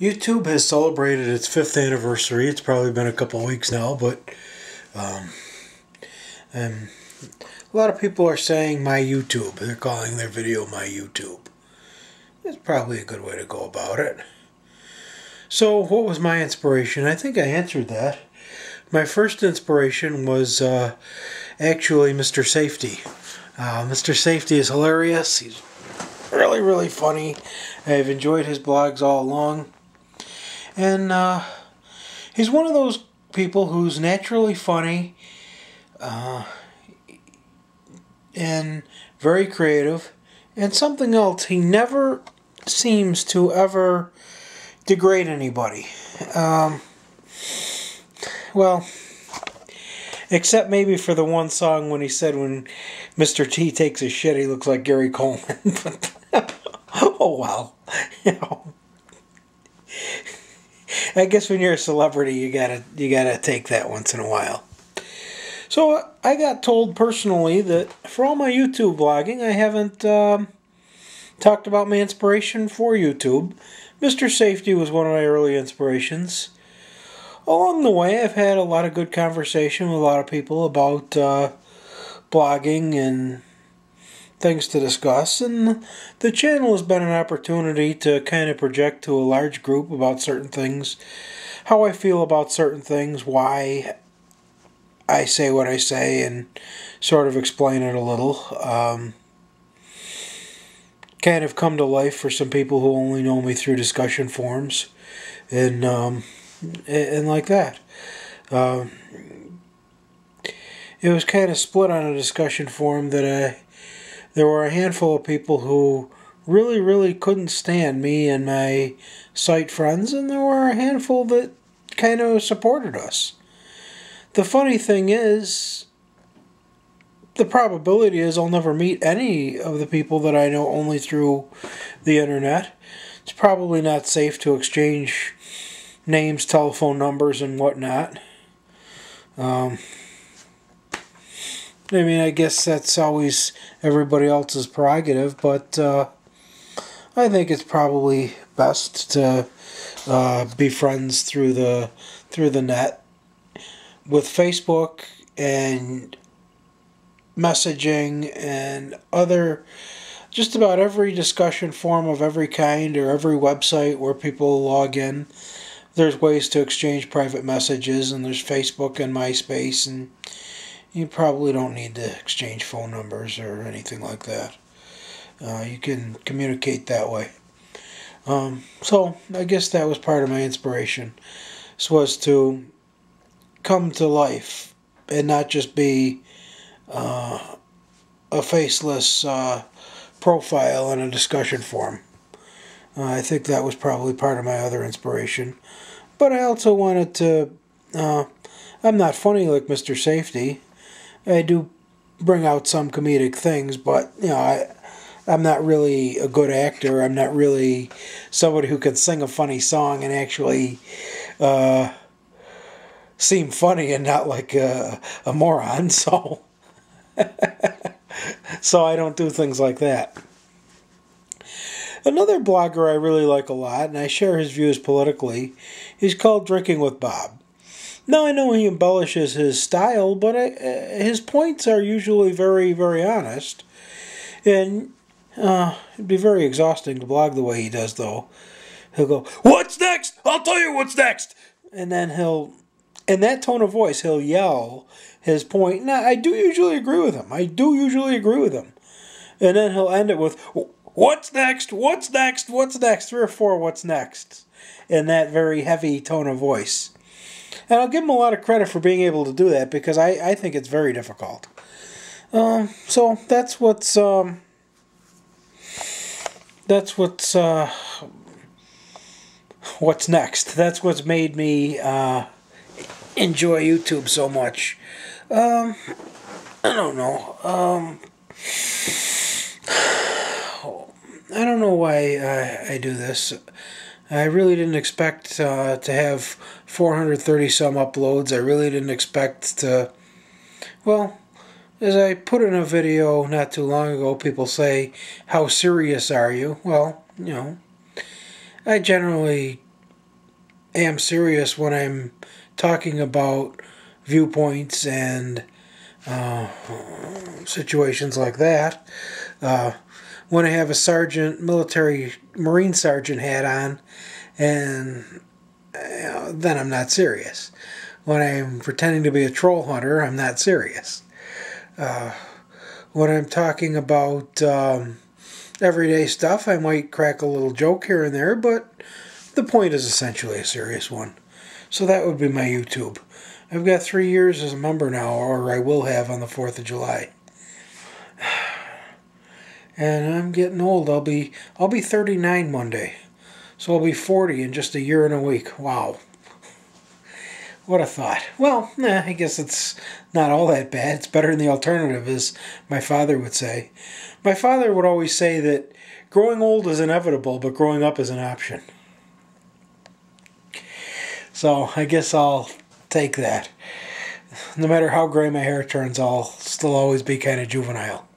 YouTube has celebrated its 5th anniversary. It's probably been a couple weeks now, but and a lot of people are saying my YouTube. They're calling their video my YouTube. It's probably a good way to go about it. So what was my inspiration? I think I answered that. My first inspiration was actually Mr. Safety. Mr. Safety is hilarious. He's really, really funny. I've enjoyed his blogs all along. And he's one of those people who's naturally funny and very creative. And something else, he never seems to ever degrade anybody. Well, except maybe for the one song when he said when Mr. T takes a shit, he looks like Gary Coleman. Oh, well. You know. I guess when you're a celebrity, you gotta take that once in a while. So I got told personally that for all my YouTube blogging, I haven't talked about my inspiration for YouTube. Mr. Safety was one of my early inspirations. Along the way, I've had a lot of good conversation with a lot of people about blogging and things to discuss, and the channel has been an opportunity to kind of project to a large group about certain things, how I feel about certain things, why I say what I say, and sort of explain it a little. Kind of come to life for some people who only know me through discussion forums, and like that. It was kind of split on a discussion forum that there were a handful of people who really, really couldn't stand me and my site friends, and there were a handful that kind of supported us. The funny thing is, the probability is I'll never meet any of the people that I know only through the internet. It's probably not safe to exchange names, telephone numbers, and whatnot. I mean, I guess that's always everybody else's prerogative, but I think it's probably best to be friends through the net. With Facebook and messaging and just about every discussion forum of every kind, or every website where people log in, there's ways to exchange private messages, and there's Facebook and MySpace, and you probably don't need to exchange phone numbers or anything like that. You can communicate that way. So I guess that was part of my inspiration. This was to come to life and not just be a faceless profile in a discussion forum. I think that was probably part of my other inspiration. But I also wanted to... I'm not funny like Mr. Safety. I do bring out some comedic things, but, you know, I'm not really a good actor. I'm not really somebody who can sing a funny song and actually seem funny and not like a moron, so... So I don't do things like that. Another blogger I really like a lot, and I share his views politically, he's called Drinking with Bob. Now, I know he embellishes his style, but his points are usually very, very honest. And it'd be very exhausting to blog the way he does, though. He'll go, "What's next? I'll tell you what's next!" And then in that tone of voice, he'll yell his point. Now, I do usually agree with him. And then he'll end it with, "What's next? What's next? What's next?" 3 or 4 what's next, in that very heavy tone of voice. And I'll give him a lot of credit for being able to do that, because I think it's very difficult. So that's what's next. That's what's made me enjoy YouTube so much. I don't know. I don't know why I do this. I really didn't expect to have 430 some uploads. I really didn't expect to... Well, as I put in a video not too long ago, people say, "How serious are you?" Well, you know, I generally am serious when I'm talking about viewpoints and situations like that. When I have a sergeant, Marine sergeant hat on, and then I'm not serious. When I'm pretending to be a troll hunter, I'm not serious. When I'm talking about everyday stuff, I might crack a little joke here and there, but the point is essentially a serious one. So that would be my YouTube. I've got 3 years as a member now, or I will have on the 4th of July. And I'm getting old. I'll be 39 Monday. So I'll be 40 in just a year and a week. Wow. What a thought. Well, I guess it's not all that bad. It's better than the alternative, as my father would say. My father would always say that growing old is inevitable, but growing up is an option. So I guess I'll take that. No matter how gray my hair turns, I'll still always be kind of juvenile.